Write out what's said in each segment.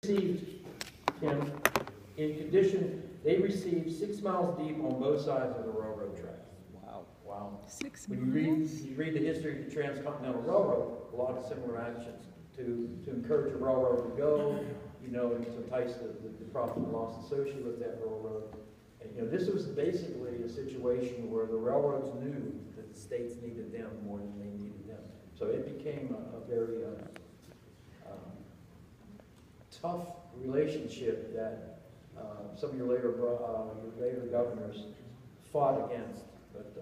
received, Tim, in condition, they received 6 miles deep on both sides of the railroad tracks. Wow. Wow. 6 When miles? you read the history of the Transcontinental Railroad, a lot of similar actions to encourage a railroad to go, you know, and to entice the profit and loss associated with that railroad. And, you know, this was basically a situation where the railroads knew that the states needed them more than they needed them. So it became a very tough relationship that some of your later governors fought against. But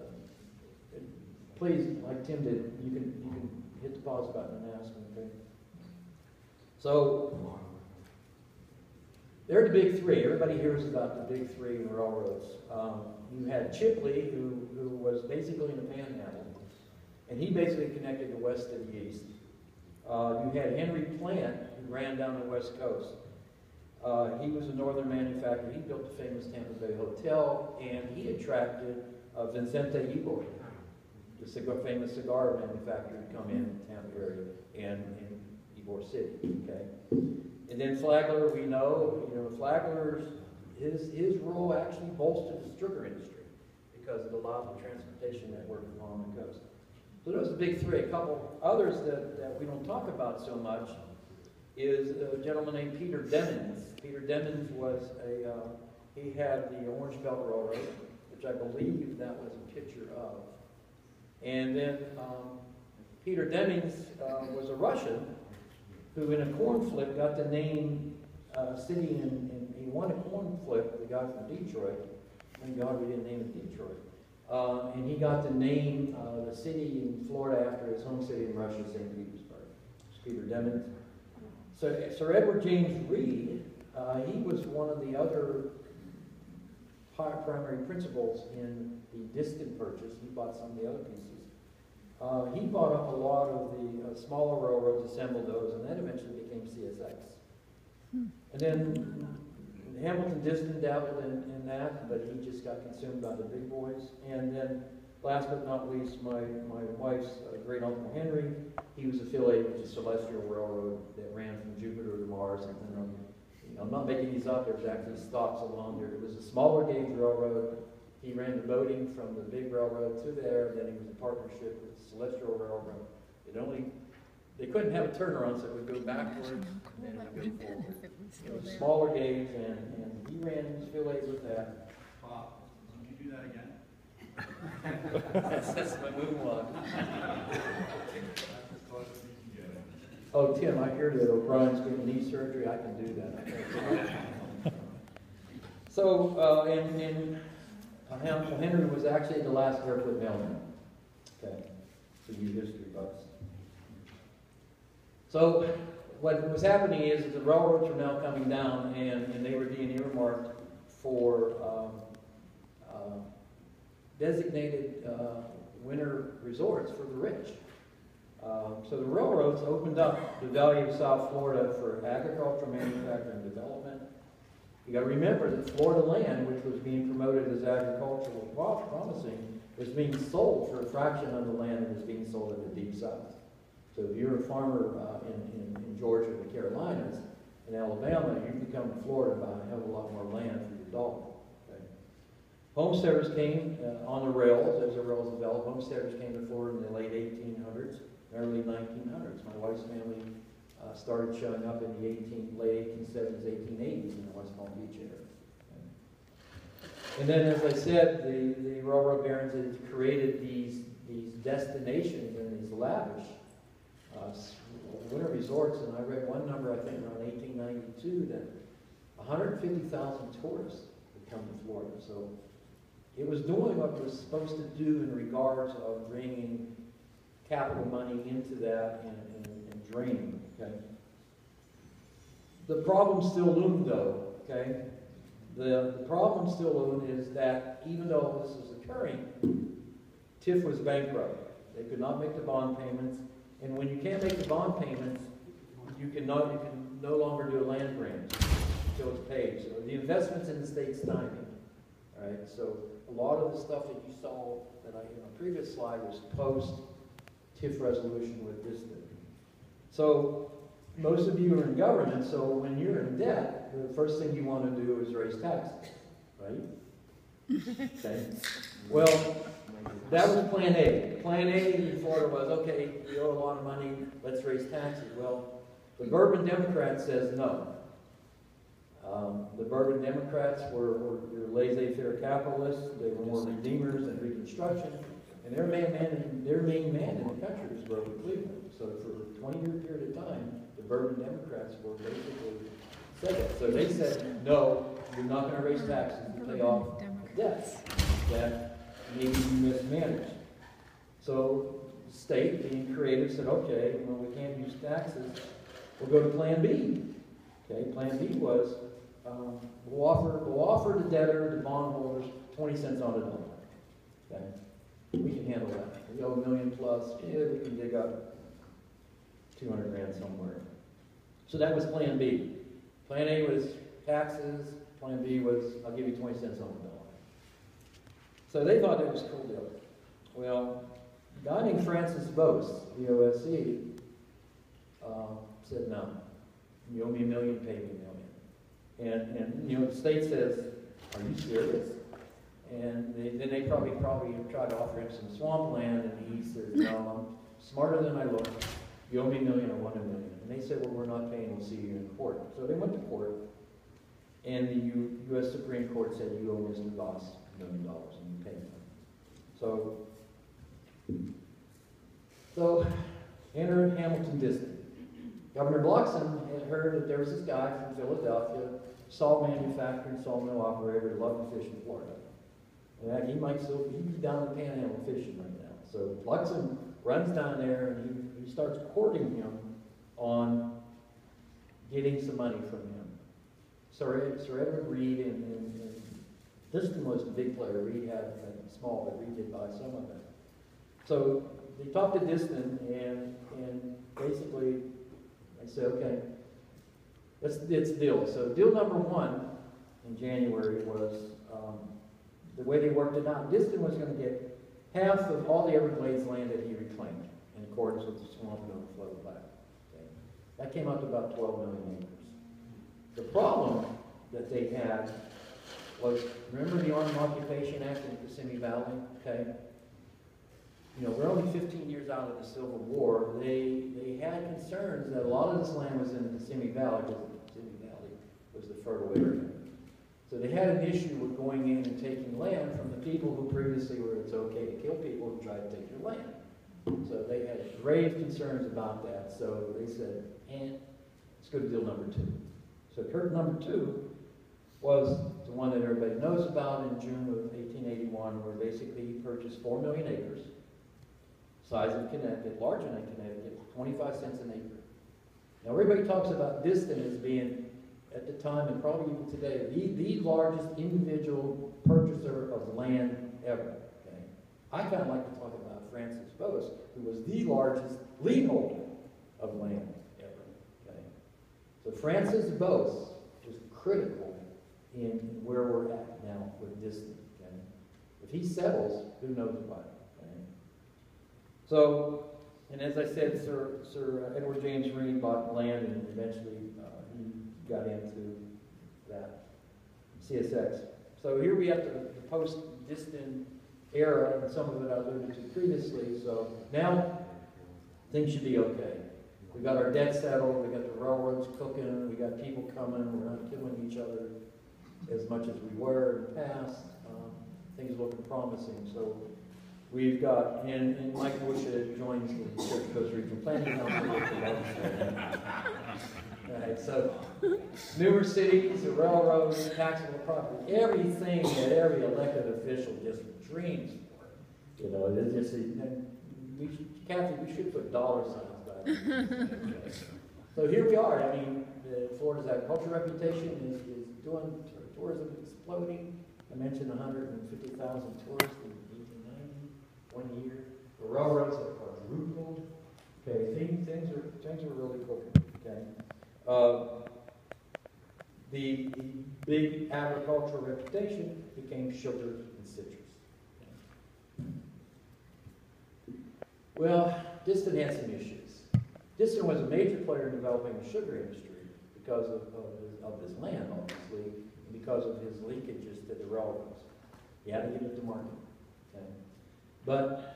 please, like Tim did, you can hit the pause button and ask him. Okay? So they're the big three. Everybody hears about the big three in railroads. You had Chipley, who was basically in the Panhandle, and he basically connected the west to the east. You had Henry Plant, who ran down the west coast. He was a northern manufacturer. He built the famous Tampa Bay Hotel, and he attracted Vincente Ybor, the famous cigar manufacturer, to come in the Tampa area and in Ybor City. Okay, and then Flagler, we know, Flagler's his role actually bolstered the sugar industry because it allowed the transportation network along the coast. So those are the big three. A couple others that we don't talk about so much is a gentleman named Peter Demings. Peter Demings was he had the Orange Belt Railroad, which I believe that was a picture of. And then Peter Demings was a Russian who in a corn flip got to name a city he won a corn flip, the guy from Detroit. Thank God we didn't name it Detroit. And he got to name the city in Florida after his home city in Russia, St. Petersburg. It's Peter Demings. So Sir Edward James Reed, he was one of the other primary principals in the Diston purchase. He bought some of the other pieces. He bought up a lot of the smaller railroads, assembled those, and that eventually became CSX. And then Hamilton Diston dabbled in that, but he just got consumed by the big boys. And then, last but not least, my wife's great uncle Henry, he was affiliated with the Celestial Railroad that ran from Jupiter to Mars. And I'm not making these up, there's actually stops along there. It was a smaller gauge railroad. He ran the boating from the big railroad to there, then he was in partnership with the Celestial Railroad. They couldn't have a turnaround, so it would go backwards and then it would go forward. It was smaller gauge, and he ran his affiliated with that. Bob, can you do that again? That's my moonwalk. Oh, Tim, I hear that O'Brien's getting knee surgery. I can do that. So, Henry was actually the last barefoot mailman. Okay, for you history buffs. So, what was happening is the railroads were now coming down, and they were being earmarked for designated winter resorts for the rich. So the railroads opened up the Valley of South Florida for agricultural manufacturing and development. You got to remember that Florida land, which was being promoted as agricultural promising, was being sold for a fraction of the land that was being sold in the Deep South. So if you're a farmer in Georgia, the Carolinas, in Alabama, you can come to Florida and buy a hell of a lot more land for your dollar. Okay? Homesteaders came on the rails as the rails developed. Homesteaders came to Florida in the late 1800s, early 1900s. My wife's family started showing up in the late 1870s, 1880s in the West Palm Beach area. Okay? And then, as I said, the railroad barons had created these destinations and these lavish winter resorts, and I read one number, I think around 1892, that 150,000 tourists would come to Florida. So it was doing what it was supposed to do in regards of bringing capital money into that and draining. Okay. The problem still loomed, though. Okay. The problem still loomed is that even though this was occurring, TIF was bankrupt. They could not make the bond payments. And when you can't make the bond payments, you can no longer do a land grant until it's paid. So the investment's in the state's timing. All right. So a lot of the stuff that you saw that in a previous slide was post TIF resolution with this thing. So most of you are in government, so when you're in debt, the first thing you want to do is raise taxes, right? Okay. Well, that was plan A. Plan A in Florida was, okay, we owe a lot of money, let's raise taxes. Well, the Bourbon Democrats says no. The Bourbon Democrats were laissez-faire capitalists. They were more redeemers than Reconstruction. And their main man in the country was Grover Cleveland. So for a 20-year period of time, the Bourbon Democrats were basically said that. So they said, no, you're not going to raise taxes to pay off debts that maybe you mismanaged. So the state, being creative, said, okay, well, we can't use taxes. We'll go to Plan B. Okay, Plan B was we'll offer the debtor, the bondholders, 20 cents on the dollar. Okay, we can handle that. We owe $1 million plus. Yeah, we can dig up 200 grand somewhere. So that was Plan B. Plan A was taxes. Plan B was I'll give you 20 cents on the dollar. So they thought it was a cool deal. Well, a guy named Francis Vose, VOSE, said no. You owe me $1 million, pay me $1 million. And you know, the state says, are you serious? And then they probably tried to offer him some swampland, and he says, no, I'm smarter than I look. You owe me $1 million, I want $1 million. And they said, well, we're not paying, we'll see you in court. So they went to court, and the U.S. Supreme Court said, you owe Mr. Voss $1 million, and you pay him. So enter Hamilton Diston. Governor Bloxham had heard that there was this guy from Philadelphia, salt manufacturer and sawmill operator, loved to fish in Florida. And he might still be down in the Panhandle fishing right now. So Bloxham runs down there and he starts courting him on getting some money from him. Sir Edward Reed and Diston was the big player. Reed had small, but Reed did buy some of it. So they talked to Diston and basically I said, okay, it's deal. So deal number one in January was the way they worked it out. Diston was going to get half of all the Everglades land that he reclaimed in accordance with the swamp and overflow plan. Okay. That came out to about 12 million acres. The problem that they had was, remember the Armed Occupation Act in the Kissimmee Valley? Okay. You know, we're only 15 years out of the Civil War. They had concerns that a lot of this land was in the Kissimmee Valley, because the Kissimmee Valley was the fertile area. So they had an issue with going in and taking land from the people who previously were, it's okay to kill people who try to take your land. So they had grave concerns about that. So they said, let's go to deal number two. So curtain number two was the one that everybody knows about in June of 1881, where basically he purchased 4 million acres. Size of Connecticut, larger than Connecticut, 25 cents an acre. Now everybody talks about Diston as being, at the time and probably even today, the largest individual purchaser of land ever. Okay? I kind of like to talk about Francis Vose, who was the largest leaseholder of land ever. Okay? So Francis Vose was critical in where we're at now with Diston. Okay? If he settles, who knows what? So, and as I said, Sir Edward James Reed bought land, and eventually he got into that CSX. So here we have the post-Diston era, and some of it I alluded to previously. So now things should be okay. We got our debt settled, we got the railroads cooking, we got people coming, we're not killing each other as much as we were in the past. Things are looking promising. So we've got, and Mike Bush joins the Church Coast Regional Planning Council. Right, so numerous cities, the railroads, taxable property, everything that every elected official just dreams for. You know, it's just, Kathy, we should put dollar signs back. So here we are. I mean, Florida's agricultural reputation is doing, tourism exploding. I mentioned 150,000 tourists in 1890, 1 year. The railroads are quadrupled. Okay, things are really cooking. Okay. The big agricultural reputation became sugar and citrus. Okay. Well, Diston had some issues. Diston was a major player in developing the sugar industry because of his land, obviously, and because of his leakages to the railroads. He had to get it to market. Okay? But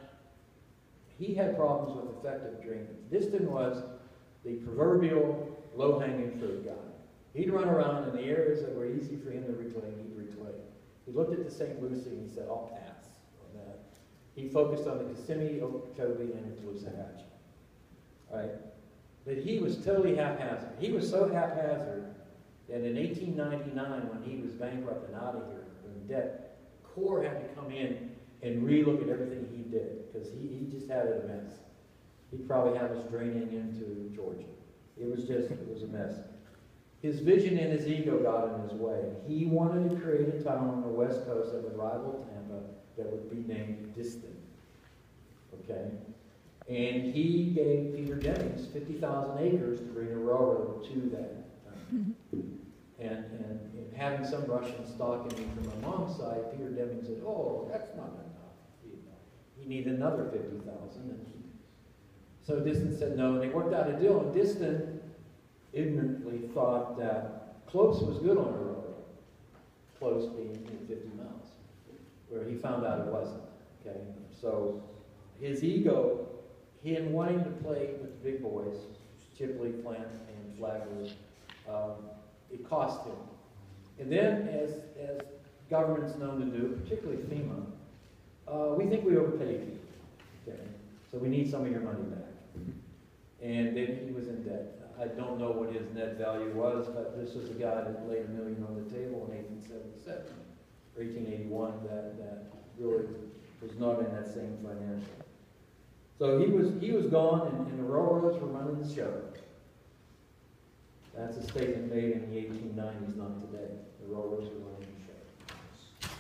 he had problems with effective drainage. Diston was the proverbial low-hanging fruit guy. He'd run around in the areas that were easy for him to reclaim, he'd reclaim. He looked at the St. Lucie and he said, I'll pass on that. He focused on the Kissimmee, Okeechobee, and Waxahachie. Right? But he was totally haphazard. He was so haphazard that in 1899, when he was bankrupt and out of here in debt, Corps had to come in and relook at everything he did, because he just had it a mess. He'd probably have us draining into Georgia. It was a mess. His vision and his ego got in his way. He wanted to create a town on the west coast that would rival Tampa that would be named Diston. Okay? And he gave Peter Jennings 50,000 acres to bring a railroad to that town. And having some Russian stock in me from my mom's side, Peter Jennings said, oh, that's not enough. He needed another 50,000. So Diston said no, and they worked out a deal. And Diston ignorantly thought that Close was good on a railroad. Close being 50 miles, where he found out it wasn't. Okay, so his ego, him wanting to play with the big boys, Chipley, Plant, and Flagler, it cost him. And then, as government's known to do, particularly FEMA, we think we overpaid you. Okay, so we need some of your money back. And then he was in debt. I don't know what his net value was, but this was a guy that laid $1 million on the table in 1877 or 1881 that really was not in that same financial. So he was gone, and the railroads were running the show. That's a statement made in the 1890s, not today. The railroads were running the show.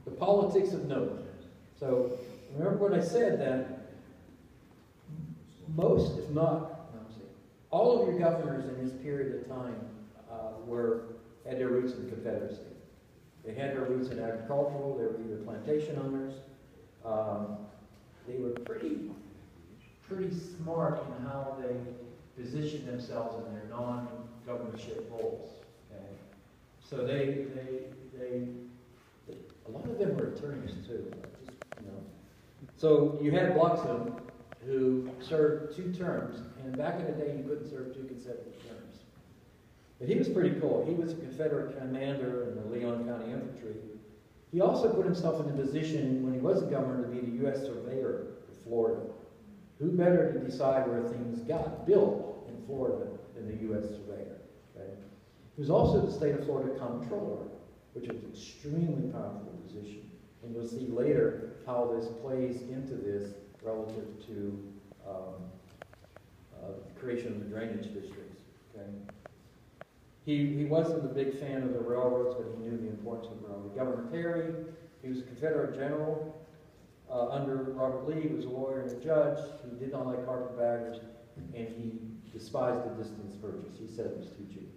The politics of note. So remember what I said, that most, if not, all of your governors in this period of time had their roots in the Confederacy. They had their roots in agricultural. They were either plantation owners. They were pretty smart in how they positioned themselves in their non-governorship roles. Okay? So a lot of them were attorneys too. So you had Bloxham, who served 2 terms, and back in the day you couldn't serve 2 consecutive terms. But he was pretty cool. He was a Confederate commander in the Leon County Infantry. He also put himself in a position, when he was a governor, to be the U.S. surveyor for Florida. Who better to decide where things got built in Florida than the U.S. surveyor? Okay? He was also the state of Florida comptroller, which is an extremely powerful position. And you'll see later how this plays into this relative to the creation of the drainage districts. Okay? He wasn't a big fan of the railroads, but he knew the importance of the railroad. Governor Perry, he was a Confederate general under Robert Lee. He was a lawyer and a judge. He did not like carpetbaggers, and he despised the distance purchase. He said it was too cheap.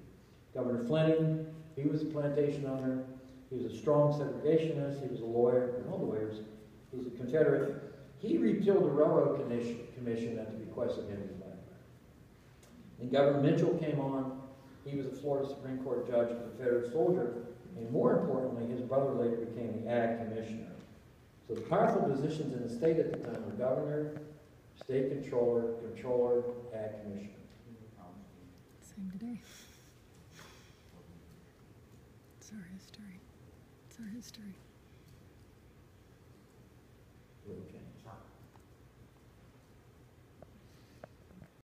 Governor Fleming, he was a plantation owner. He was a strong segregationist. He was a lawyer, and all lawyers. He was a Confederate. He repealed the Railroad Commission at the bequest of Henry Flagler. And Governor Mitchell came on. He was a Florida Supreme Court judge, a Confederate soldier, and more importantly, his brother later became the Ag Commissioner. So the powerful positions in the state at the time were governor, state controller, Ag Commissioner. Same today. It's our history. It's our history.